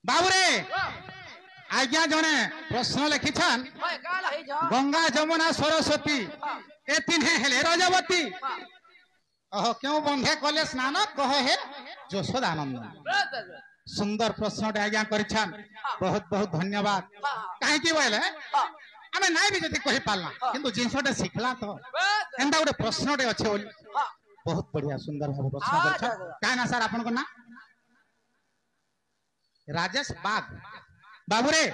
बाबूरे आज्ञा जने प्रश्न लिखिछन गंगा जमुना सरस्वती ए तीन हेले रजवती ओह क्यों बंधे कले स्नान कह हे यशोदानंद सुंदर प्रश्न आज्ञा करिछन बहुत बहुत धन्यवाद काहे की बोले आमे नाइ भी जति कहि पालना किंतु जिनसटे सिखला तो एंदा गोटे प्रश्नटे अच्छे बोली बहुत बढ़िया सुंदर भाव प्रश्न करिछन काहे ना सर आपन को ना राजेश बाग बाबूरे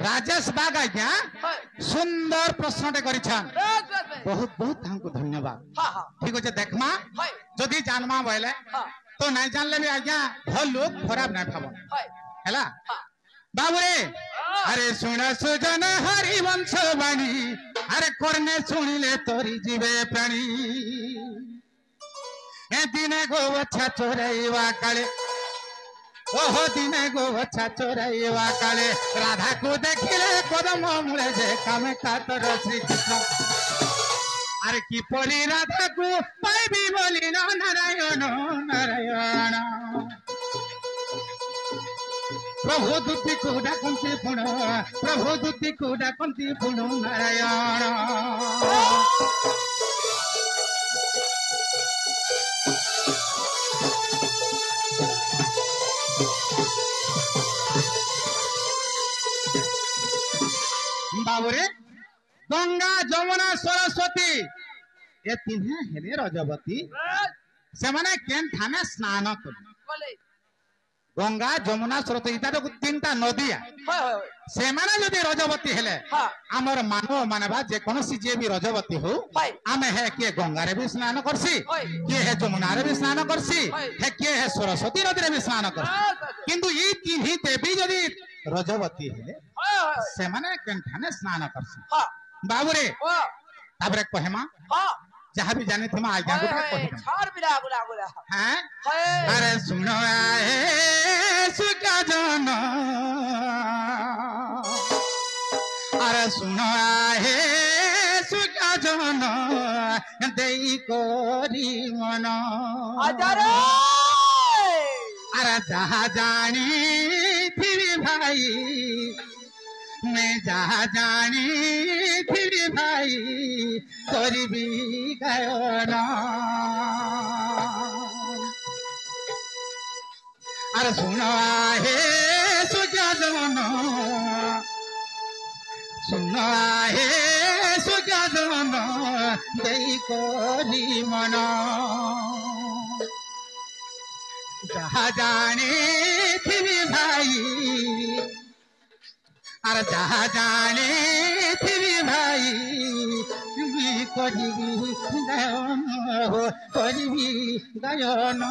राजेश बाग आज्ञा सुंदर प्रश्नटे करिछन बहुत बहुत हमको धन्यवाद ठीक अच्छे देखमा जदि जानमा बोले तो नहीं जानले भी आज्ञा भल लोग खराब नहीं भाव हैला बाबूरे अरे सुन सुजन हरिवंश बाणी अरे करने सुनिले तोरी जीवे प्राणी ए दिने गो अच्छा चोरैवा काले ओहो दिने गो अच्छा चोरैवा काले राधा को देखिले कदम मुळे जे कामे कातर श्री कृष्ण अरे की परी राधा को पाइबी बोली न नारायण नारायण प्रभु दुति को डाकंती पुण प्रभु दुति को डाकंती पुण नारायण बाबूरे गंगा जमुना सरस्वती ये तीन हेले रजवती से माने केन थाने स्नान कर गंगा जमुना सरस्वती इता तो तीनटा नदी से माने जदी रजवती हेले हमर मानव मानवा जे कोनोसी जे भी रजवती हो आमे है के गंगा रे भी स्नान करसी के है जमुना रे भी स्नान करसी है के है सरस्वती नदी रे भी स्नान करसी किंतु ई तीन ही देवी जदी रजवती है से माने केन थाने स्नान करसी बाबूरे ताबरे कहमा जहाँ भी जाने थे आज्ञा को हैं अरे सुनो आए सुका जानो अरे सुनो आए सुका जानो देई कोरी मनो अरे जहाँ जानी थी भाई मैं जहाँ जानी थी भाई तोरी भी गयो ना अरे सुनो आहे सुजा दोनो सुनो आहे सुजा दोनो देई कोरी मनो जहाँ जानी थी भाई अरे जहाँ जाने थी भाई करीबी गायन हो करीबी गायन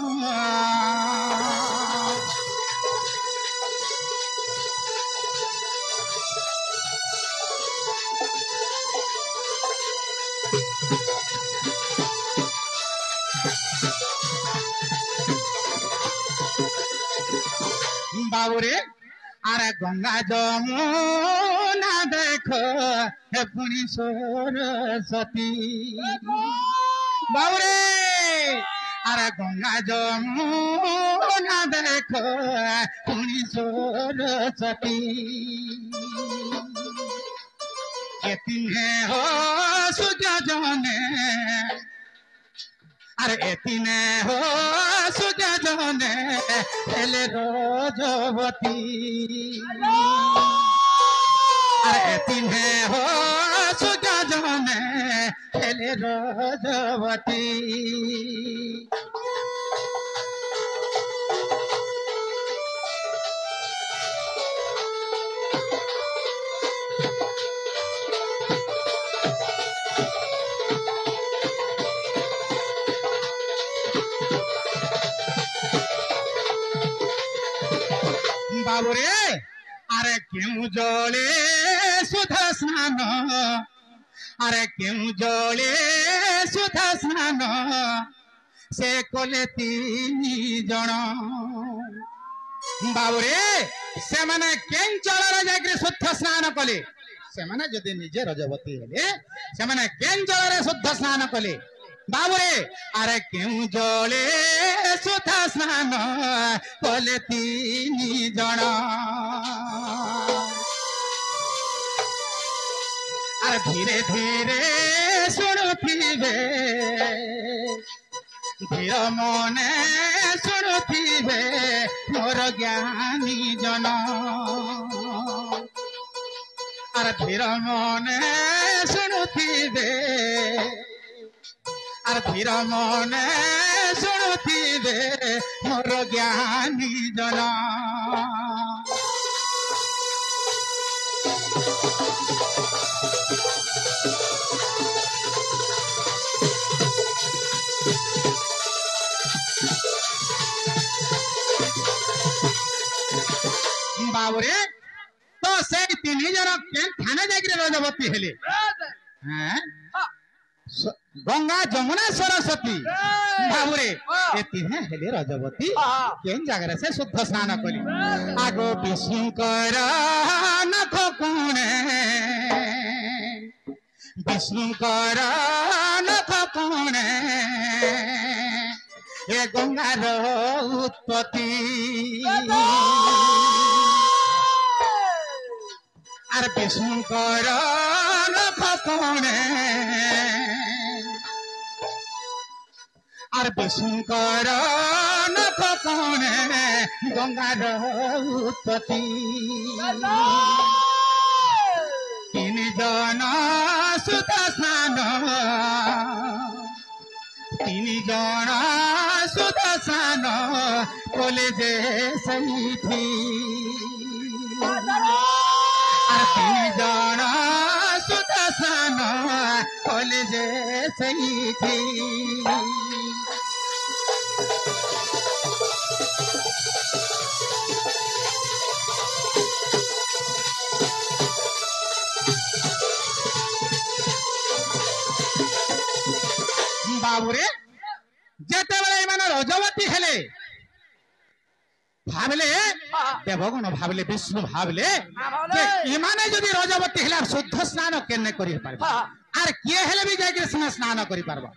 बाबूरे अरे गंगा जमुना देखो हे पुनी सरस्वती बाबूरे अरे गंगा जमुना देखो पुनी सरस्वती एतिने हो सुजा जने अरे एतिने हो सुजा जने हेले रजवती अरे एतिने हो सुजा जने हेले रजवती बाबूरे अरे क्यों जोड़े सुधा स्नान अरे क्यों जोड़े सुधा स्नान से कोले तीन जन बाबूरे से माने केन चलरे जाके शुद्ध स्नान कले से माने जदि निजे रजवती हेले से माने केन चलरे शुद्ध स्नान कले बाबुरे अरे क्यों जले सुधा स्नान कले तीन जन अरे धीरे धीरे शुणुथिबे धीर मने शुणुथिबे मोर ज्ञानी जन अरे धीर मने शुणुथिबे अरे धीर मने शुणुथिबे मोर ज्ञानी जन बाबुरे तो से तीन जन केन थाने जाके रजवती हेले हैं गंगा जमुना सरस्वती बाबुरे ए तीन हेले रजवती केन जागरे से शुद्ध स्नान कली आगो विष्णुकर नख कोणे विष्णुकर नख कोणे ए गंगार उत्पत्ति আর বিষ্ণুকর নখ কোণে আর বিষ্ণুকর নখ কোণে গঙ্গার উৎপত্তি তিনি জন সুত স্নান তিনি জন সুত স্নান কলে যে সেইঠি तीन जन सुत स्नान कले जे सही बाबुरे जेते बेले माने रजवती हेले भावले देवगुण भावले विष्णु भावले इमाने जदि रजवती हेला शुद्ध स्नान केने करि पारबा आर किए हेले भी जाके स्नान करि पारबा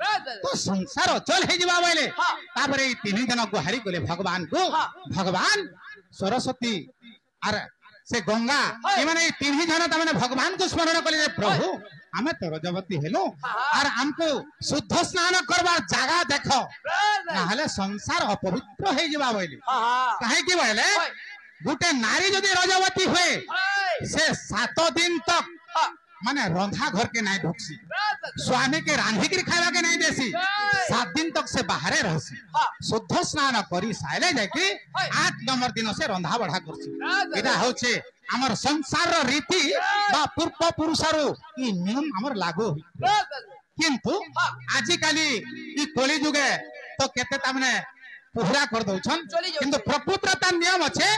तो संसार चल हे जिबा बोले तापरे तीन जन गुहारी कोले भगवान को भगवान सरस्वती आर से गंगा इमाने तीन जन त माने भगवान को स्मरण कले प्रभु आमे तो रजवती हेलो आर हमको शुद्ध स्नान करबार जगह देखो नाहले संसार अपवित्र हे जिबा बोले काहे कि बोले गुटे नारी जदि रजवती हुए से 7 दिन तक माने रंधा घर के नहीं ढुकसी स्वामी के रांधी के खावा के नहीं देसी 7 दिन तक से बाहरे रहसी शुद्ध स्नान करी साइले जाके 8 नंबर दिन से रंधा बढ़ा करसी एटा होचे हमर संसार रो रीति बा पूर्व पुरुषरो ई नियम हमर लागू होई किंतु आजि काली ई कली जुगे तो केते तामने पुहरा कर दउछन किंतु प्रकृतता नियम अछि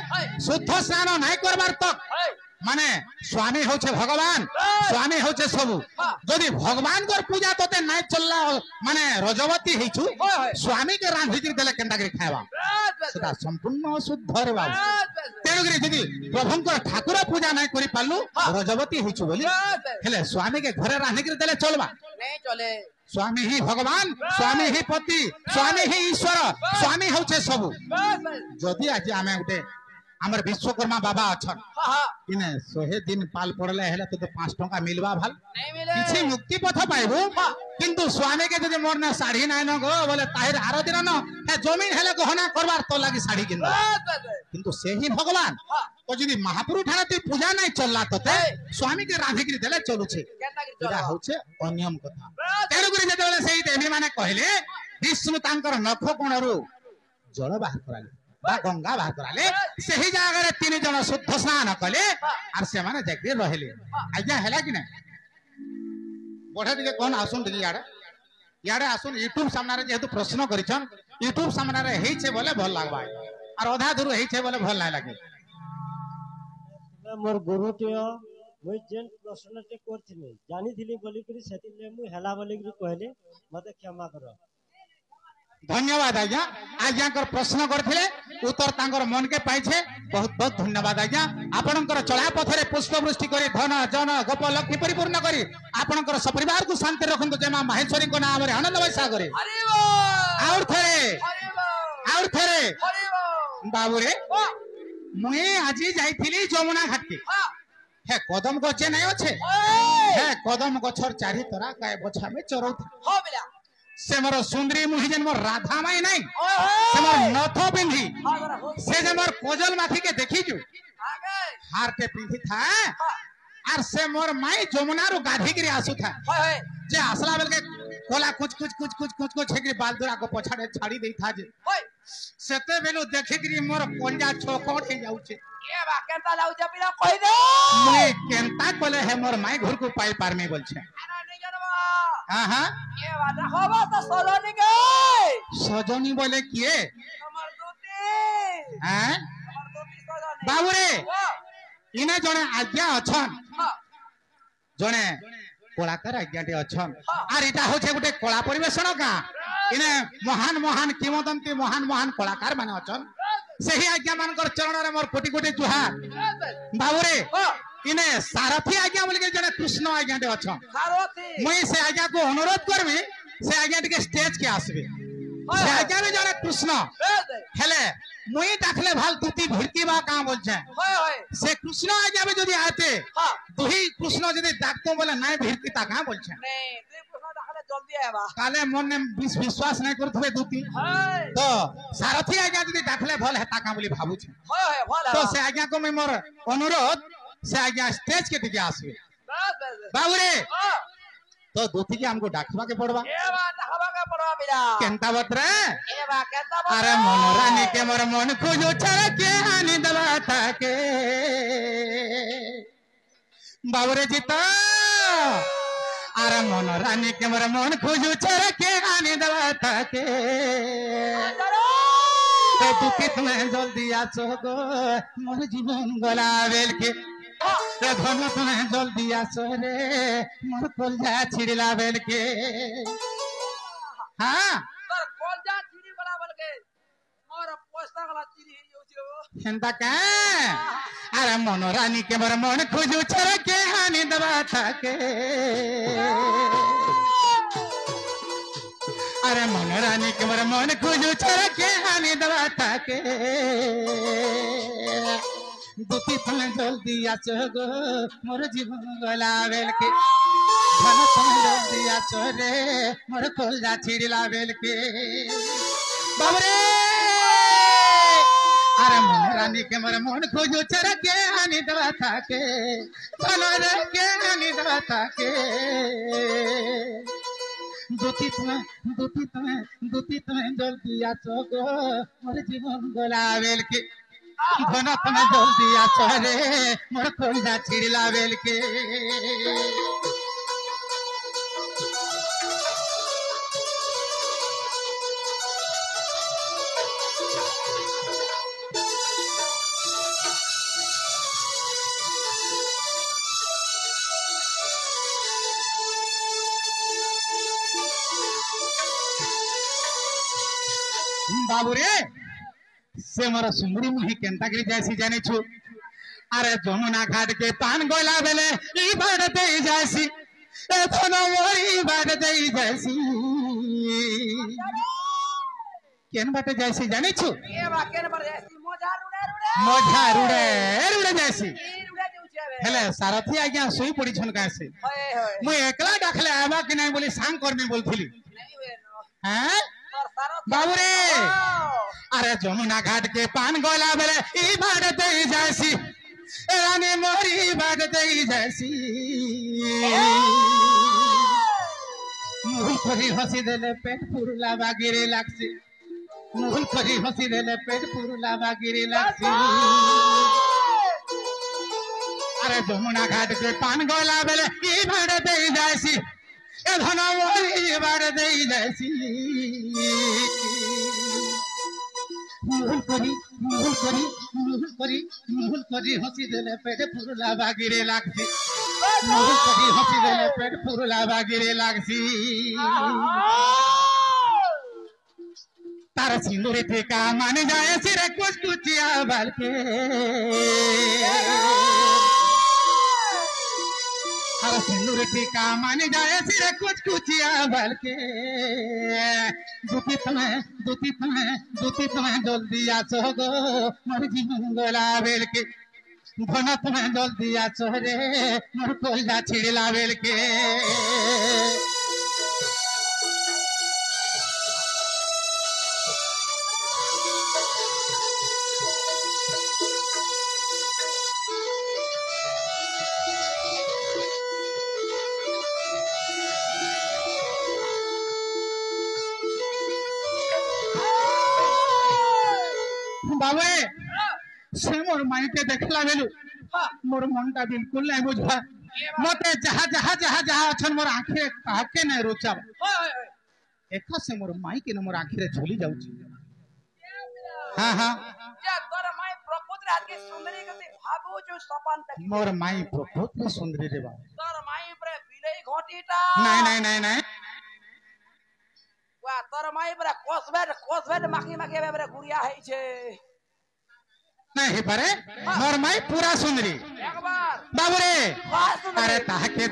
शुद्ध स्नान नहीं करबार तक माने स्वामी होचे भगवान स्वामी होचे सबु जदि भगवान कर पूजा तोते नहीं चलला माने रजवती हेछु स्वामी के रांधी के देले केंदा के खावा सेटा संपूर्ण शुद्ध रे बाबू तेनु के जदि प्रभुंकर ठाकुर पूजा नहीं करि पालु रजवती हेछु बोली हेले स्वामी के घरे रांधी के देले चलबा नहीं चले स्वामी ही भगवान स्वामी ही पति स्वामी ही ईश्वर स्वामी होचे सबु जदि आज आमे उठे हमर विश्वकर्मा बाबा अछन इने 100 दिन पाल पड़ले हेले तो 5 टका मिलबा भाल नहीं मिले किछि मुक्ति पथ पाइबो किंतु स्वामी के जदि मोर ना साड़ी नाय न गो बोले ताहिर आरो दिन न ए जमीन हेले गहना करबार तो लागि साड़ी किन किंतु से ही भगवान तो जदि महापुरुष ठाणे तू पूजा नहीं चलला तते स्वामी के रांधी के देले चलु छे एटा होचे अनियम कथा तेनु गुरी जदि सेही देवी माने कहले विष्णु तांकर नख कोणरू जल बाहर कराले बा गंगा बाहर कराले सही जगह रे 3 जन शुद्ध स्नान कले आर से माने जाके रहले आज्ञा हैला कि नै बढे दिके कोन आसुन दिके याडे आसुन यूट्यूब सामने रे जेतु प्रश्न करिछन यूट्यूब सामने रे हेइ छे बोले भल लागबा आर आधा दूर हेइ छे बोले भल नै लागे मोर गुरु टियो मुई जेन प्रश्न ते करथिनी जानि थिली बोली करी सेति ले मु हैला बोली करी कहले मते क्षमा करो धन्यवाद आज्ञा आज्ञा प्रश्न करथिले उत्तर तांकर मन के पाइछे बहुत बहुत धन्यवाद आज्ञा आपनकर चला पथरे पुष्पवृष्टि करी धन जन गप लक्ष्मी परिपूर्ण करी आपनकर सपरिवार को शांति रखंतु जय मां माहेश्वरी को नाम रे आनंद वैसा करे और थरे बाबू रे मुई आज जाइथिली जमुना घाट के हे कदम गछे नहीं अच्छे हे कदम गछर चारि तरा काय बछा में चरौथि से मोर सुंदरी मुही जन मोर राधा माई नहीं से मोर नथ पिंधी से जे मोर कोजल माथी के देखी छु हार के पिंधी था और से मोर माई जमुना रो गाधी गिरी आसु था जे असला बेल के कोला कुछ हेकरी बालदुरा को पछाड़े छाड़ी देई था जे सेते बेलु देखि गिरी मोर कोंजा छोकोट हे जाउ छे ए बा केनता लाउ जे पिला कहि दे मुई केनता कोले हे मोर माई घर को पाई पार में बोल छे हां हां ए बा देखबा त सजनी के सजनी बोले किए हमर दूती हैं हमर दूती सजनी बाबू रे इने जने आज्ञा अछन जने कलाकार आज्ञाटे अछन आर इटा होछे गुटे कला परिवेषण का इने महान महान किंवदंती महान महान कलाकार माने अछन सही आज्ञा मानकर चरण रे मोर कोटि कोटि जुहार बाबू रे इने सारथी आज्ञा बोल के जने कृष्ण आज्ञाटे अछन सारथी मुई से आज्ञा को अनुरोध करबी से आज्ञा टिके स्टेज के आसबे से आज्ञा में जने कृष्ण हेले मुई डाकले भाल तुती भिड़की बा का बोल छे से कृष्ण आज्ञा में जदी आते दुही कृष्ण जदी डाकतो बोले नाही भिड़की ता का बोल छे नहीं तू कृष्ण डाकले जल्दी आबा काले मन में विश्वास नहीं करथबे दूती तो सारथी आज्ञा जदी डाकले भल हेता का बोली भाबू छे भल तो से आज्ञा को मैं मोर अनुरोध से आज्ञा स्टेज के दिखे आसबे बाबू रे तो दूती के हमको डाकवा के पड़वा ए बा डाकवा के पड़वा बिना केनता बतरे ए बा केनता बतरे अरे मन रानी के मोर मन खोजो छर के आनी दवा के बाबू रे जीता अरे मन रानी के मोर मन खोजो छर के आनी दवा के तो दूती तुम्हें जल्दी आसो गो मोर जीवन गला बेल के धन तुम्हें जल्दी आसो रे मोर कलजा छिड़ला बेल के हाँ तोर कलजा छिड़ी बला बोल के मोर पोस्ता गला छिड़ी होउछो हेंता का अरे मन रानी के मोर मन खोजू छर के हानि दवा के अरे मन रानी के मोर मन खोजू छर के हानि दवा के दूती तुम्हें जल्दी आसो गो मोर जीवन गला बेल के धन तुम्हें जल्दी आसो रे मोर कलजा छिड़ला बेल के बाबरे अरे मन रानी के मोर मन खोजो चर के हानि दवा के धन रे के हानि दवा के दूती तुम्हें जल्दी आसो गो मोर जीवन गला बेल के धन तुम्हें जल्दी आसो रे मोर कलजा छिड़ला बेल के बाबू रे से मोर सुंदरी मुही केनता गिरी जैसी जाने छु अरे जमुना घाट के पान गोला बेले ई बाड़ दे जैसी ए धन मोरी बाड़ दे जैसी केन बाटे जैसी जाने छु ए बा केन पर जैसी मोजा रुड़े जैसी हेले सारथी आज्ञा सोई पड़ी छन का से मैं एकला डाखले आबा कि नहीं बोली सांग करने बोलथिली हैं बाबू रे अरे जमुना घाट के पान गोला बेले ई बाड़ दे जैसी रानी मोरी बाड़ दे जैसी मुहुल करी हंसी देले पेट पुरला बागिरे लागसी मुहुल करी हंसी देले पेट पुरला बागिरे लागसी अरे जमुना घाट के पान गोला बेले ई बाड़ दे जैसी ए धन मोरी बाड़ दे जैसी मुहुल करी हंसी देले पेट पुरला बागिरे लागसी मुहुल करी हंसी देले पेट पुरला बागिरे लागसी तार सिंदूरी टीका माने जाए सिरे कुछ कुचिया बाल के तार सिंदूरी टीका माने जाए सिरे कुछ कुचिया बाल के दूती तुम्हें जल्दी आसो गो मोर जीवन गोला बेल के धन तुम्हें जल्दी आसो रे मोर कोयला छिड़ला बेल के बाबे से मोर माई के देखला बेलु मोर मनटा बिल्कुल नहीं बुझा मते जहा जहा जहा जहा अछन मोर आंखे काके नहीं रुचा एका से मोर माई के न मोर आंखे रे झोली जाउची हां हां या तोर माई प्रपोज रात के सुंदरी गति भाबो जो सपन तक मोर माई प्रपोज रे सुंदरी रे बा तोर माई पर बिलई घोटीटा नहीं वा तोर माई पर कोसबेट माखी माखी पर गुड़िया है छे नहीं परे मोर माई पूरा सुंदरी एक बार बाबू रे अरे ताके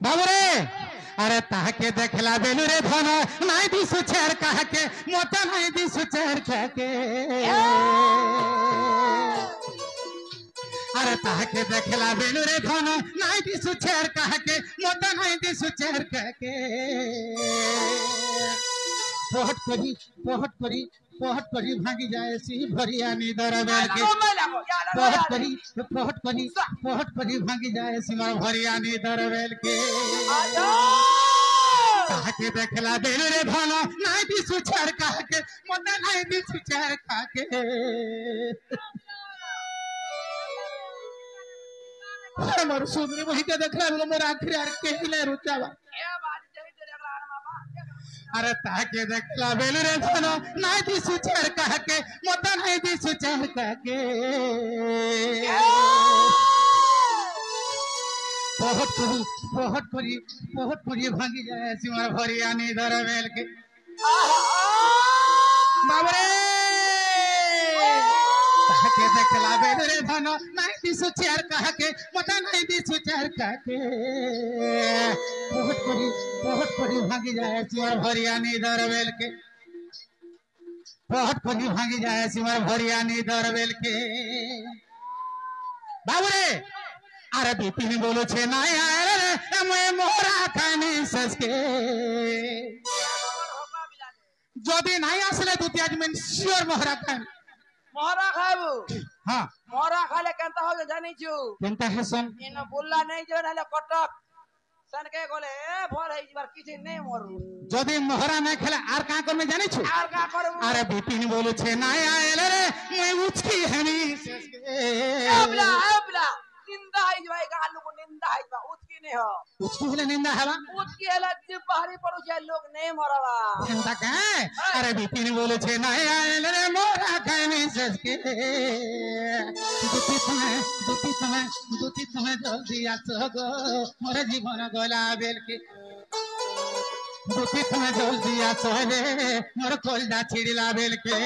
बाबू रे अरे ताके देखला बेलु रे धन नाई दिसु छेर काके मोटा नाई दिसु छेर काके अरे ताके देखला बेलु रे धन नाई दिसु छेर काके मोटा नाई दिसु छेर काके पोहट करी भागी जाए सी भरिया निदर बेल के पोहट करी भागी जाए सी मोर भरिया निदर बेल के काके देखला बेल रे धन नाई दिसु छेर काके मोटा नाई दिसु छेर काके मोर सुंदरी वही के देखला बेल मोर आखिर यार के ले रुचावा अरे ताके देखला बेल रे धन नाई दिसु छेर काके मोटा नाई दिसु छेर काके पोहट करी भागी जाए सिमर भरिया निदर बेल के बाबरे ताके देखला बेल रे धन नाई दिसु छेर काके मोटा नाई दिसु छेर काके पोहट करी भागी जाए सिमर भरिया निदर बेल के पोहट करी भागी जाए सिमर भरिया निदर बेल के बाबरे अरे बिपिन बोलो छे नाई आए रे मैं मोहरा खानी ससके जदि नाई आसले दुती आज मैं श्योर मोहरा खानी मोहरा खाबू हां मोहरा खाले केनता हो जानी छु केनता है सन इन बोलला नहीं जो नाले कटक सन के गोले ए भर है इस बार किछि नहीं मरु जदि मोहरा नहीं खेले आर का करमे जानी छु आर का करबू अरे बिपिन बोलो छे नाई आए रे मैं उचकी हनी ससके अबला निंदा है भाई गालू को निंदा है बा उचकी नहीं हो उचकी हेले निंदा हवा उचकी हेला जे बाहरी पड़ो जे लोग नहीं मरवा केनता का अरे बिपिन बोलो छे नाई आए रे मोहरा खानी ससके दुती तुम्हें जल्दी आसो गो मोर जीवन गोला बेल के दुती तुम्हें जल्दी आसो रे मोर कोयला छिड़ला बेल के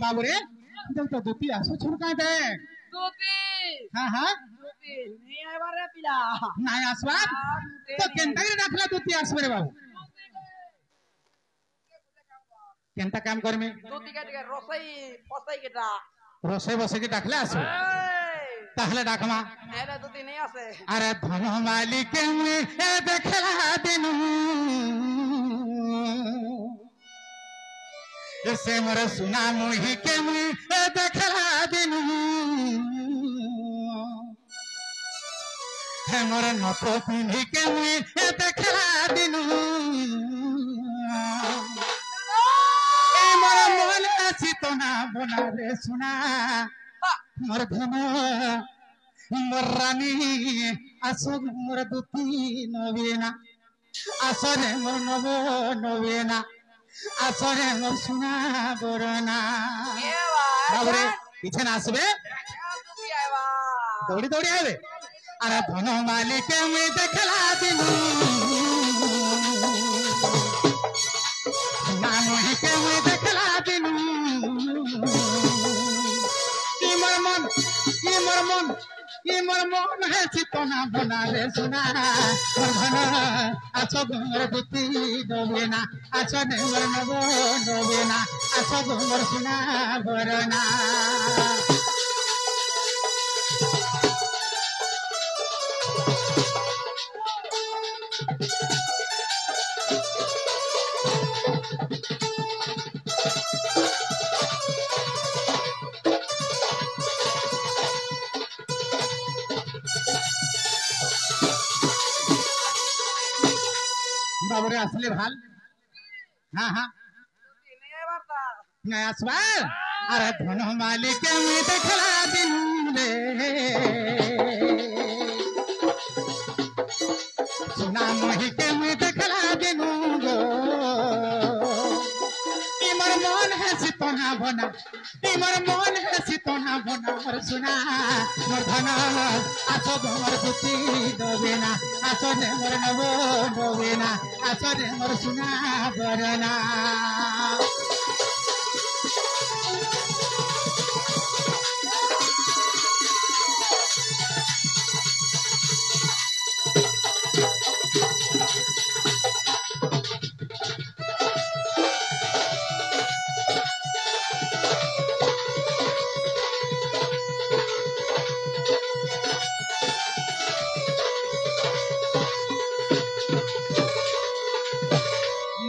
बाबूरे जब तो दुती आसो छुड़का दे दूती हां हां दूती नहीं आए बारे पिला नहीं आसवा तो केनता के रखला दुती आसबे रे बाबू केनता काम कर में दूती के रोसई फसई केटा রসে বসে কি ডাকলে আসো তাহলে ডাকমা এলে দুটি নেই আছে আরে ধন মালিকে মুই এ দেখলা দিনু से मोर सुना मुही के मुई ए देखला दिनु हे मोर नथ पिंधी के मुई ए देखला दिनु ए मोर मन चितना बना रे सुना मोर धन मोर रानी आसो मोर दुती नवीना आसरे मोर नव नवीना আসরে মোর সোনা বরনা বাবরে পিছনে আসবে দৌড়ি দৌড়ি আইবে আরে ধন মালিকে মুই দেখলা দিনু সোনা মুহিকে মুই দেখলা দিনু কি মোর মন হে চিতনা বনা রে সোনা মোর ধন আছো মোর দুতি ডবে না আছো নে মোর নব ডবে না আছো মোর সোনা বরনা বাবরে আসলে ভাল হ্যাঁ হ্যাঁ নাই আসবা আরে ধন মালিকে মুই দেখলা দিন রে সোনা মহিকে মুই দেখলা দিন গো ইমর মন হে চিতনা বনা ইমর মন হে চিতনা বনা মোর সোনা মোর ধন আছো মোর দুতি ডবে না আছো নে মোর নব ডবে না আছো নে মোর সোনা বরনা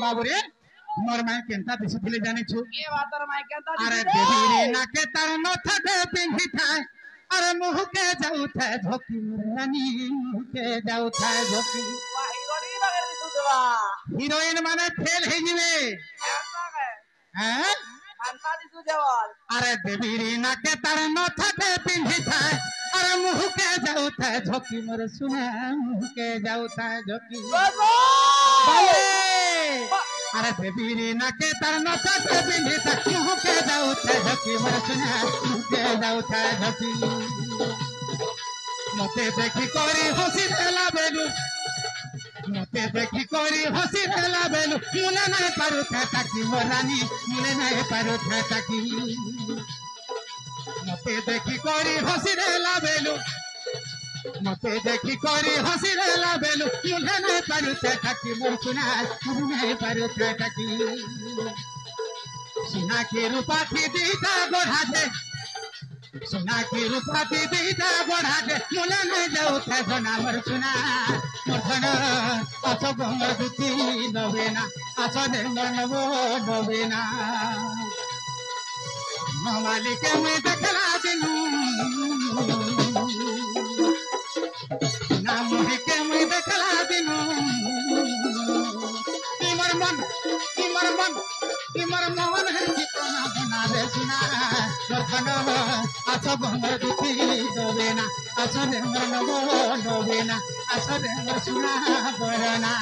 বাবুরে মোর মাই কেনতা দিছিলে জানিছু কে বাতর মাই কেনতা আরে দেবী রে নাকে তার নথে পিন্ধি থায় আরে মুহকে যাউথায় ঝকি রানী মুহকে যাউথায় ঝকি ওয়া হিরোনি বাগের দিছু দেবা হিরোইন মানে ফেল হয়ে যাবে হ্যাঁ আনতা দিছু দেওয়াল আরে দেবী রে নাকে তার নথে পিন্ধি থায় আরে মুহকে যাউথায় ঝকি মোর সোনা মুহকে যাউথায় ঝকি বাবুরে আরে দেবী রে নাকে তার নথে পিন্ধি থায় মুহকে যাউথায় ঝকি মোর সোনা মুহকে যাউথায় ঝকি মতে দেখি করি হসি দেলা বেলু মতে দেখি করি হসি দেলা বেলু মুলে নাই পারু থাকি মোর রানী মুলে নাই পারু থাকি মতে দেখি করি হসি দেলা বেলু মতে দেখি করি হসি দেলা বেলু মুলে নাই পারু থাকি মোর সোনা মুলে নাই পারু থাকি সোনা কি রূপা কি দিতা গড়াছে सोना की रूपा की दीदा बढ़ा के मुले नहीं जाऊ थे सोना मोर सोना मोर धन आसो मोर दुती नवेना आसो ने मोर नवो नवेना मालिक में देखला दिनु ना मोहि के में देखला दिनु इमर मन है चितना बना रे सुना मोर धन आसो मोर दुती नवेना आसो ने मोर नवो नवेना आसो ने मोर सोना बरना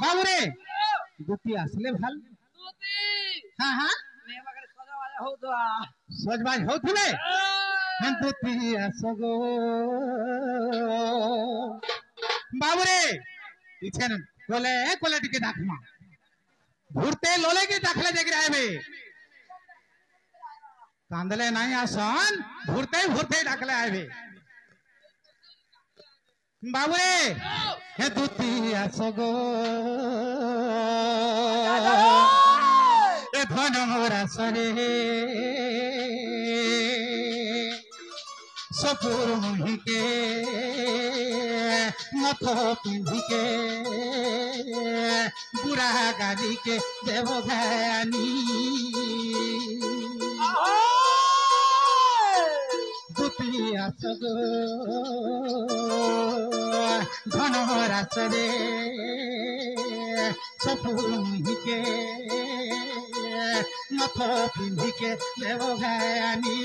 বাবুরে দুটি আসলে ভাল দুটি হ্যাঁ হ্যাঁ নে বাগের সজা বাজা হউতবা সজবাজ হউথিলে দুটি আসগো বাবুরে পিছনে গলে গলে টিকে ডাকমা ঘুরতে লোলে কি ডাকলে দেখে আইবে কান্দলে নাই আসন ঘুরতে ঘুরতে ডাকলে আইবে বাবু হে দুতি আসো গো এ ধন রাসরে সপুর মুহিকে মথ পিন্ধিকে বুড়া গাড়িকে দেব ঘানি দুতি আস গো ধন রাসরে সপুর মুহিকে মথ পিন্ধিকে দেব ঘানি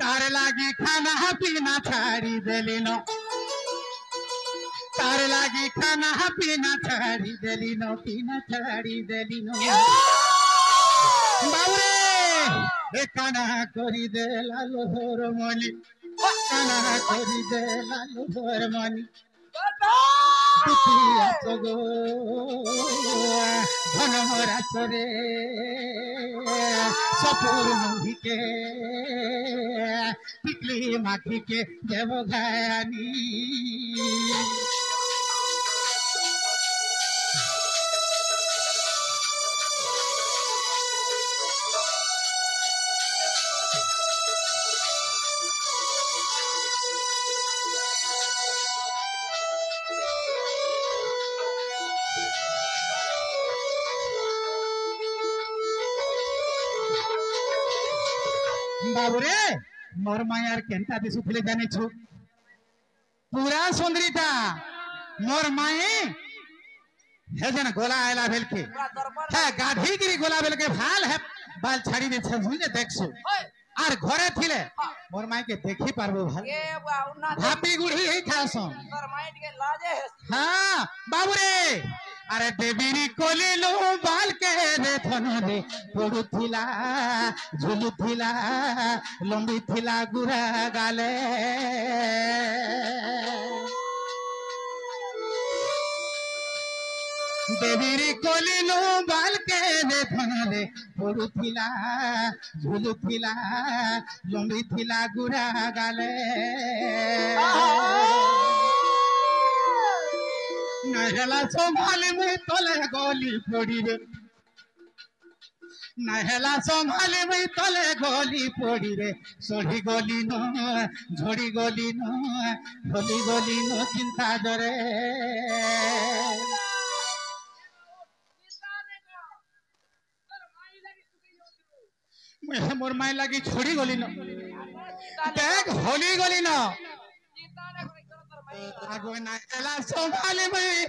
तार लागी खाना पीना छाड़ी देली नो तार लागी खाना पीना छाड़ी देली नो पीना छाड़ी देली नो बाबरे ए काना करी दे लालो भोर मनी काना करी दे लालो भोर मनी तुतिया सगो धन रासरे सपुर मुहिके टिकली माखी के देव घानी बाबुरे मोर मायार केनता दिसुथिले जाने छु पूरा सुंदरीता मोर माए हे जन गोला आयला भेल के है गाधी गिरी गोला भेल के भाल है बाल छाड़ी दे छ मुझे देखसु आर घरे थिले मोर माए के देखि पारबो भाल ए बाउना भापी गुड़ी ही खासो तोर माइंड के लाजे है हां बाबुरे अरे देवीरी कोलिलो बाल के रे धन रे पड़ुथिला झुलुथिला लंबी थिला गुरा गाले देवीरी कोलिलो बाल के रे धन रे पड़ुथिला झुलुथिला लंबी थिला गुरा गाले नहला संभाल में तले गोली पड़ी रे नहला संभाल में तले गोली पड़ी रे सोढ़ी गोली नो झोड़ी गोली नो होली गोली नो चिंता जरे मोर माई लगी छोड़ी गोली नो देख होली गोली नो आगो नाला संभाल में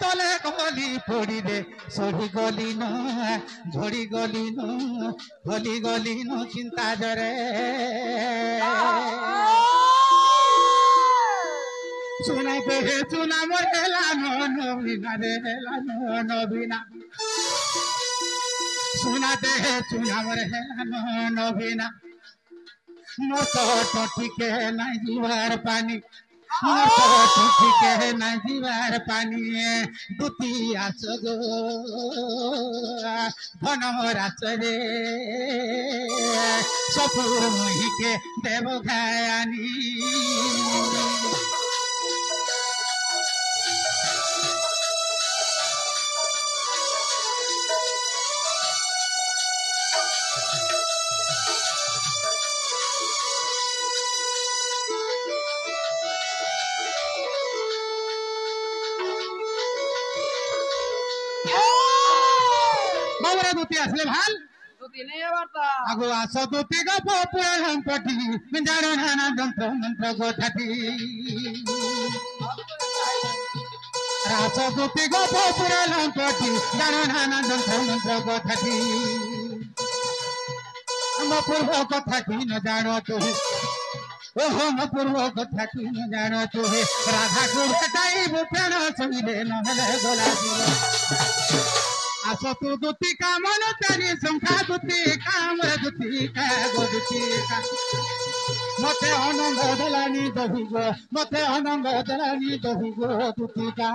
तले गोली पड़ी रे सोढ़ी गोली नो झोड़ी गोली नो होली गोली नो चिंता जरे सुना पे सुना मोर हेला नो नबीना रे हेला नो नबीना सुना दे सुना मोर हेला नो नबीना मोतो टोटी के नहीं जीवार पानी के नजीवार पानी दुती आसगो धन रासरे सपुर मुहि के देव घानी दुती असले भाल दुती नहीं आवडता अगो आसो दुती ग पोपुळ हंपटी मिंजारो नाना जंत्र मंत्र गोठती आसो दुती ग पोपुळ हंपटी जानो नाना जंत्र मंत्र गोठती हम पूर्व कथा की न जानो तू ओ हम पूर्व कथा की न जानो तू राधा को भेटाई प्राण सुनिले नहले गोला आसो तू दुती का मन तारी संखा दुती का मर दुती का गो दुती का मते आनंद दलानी दही गो मते आनंद दलानी दही गो दुतिका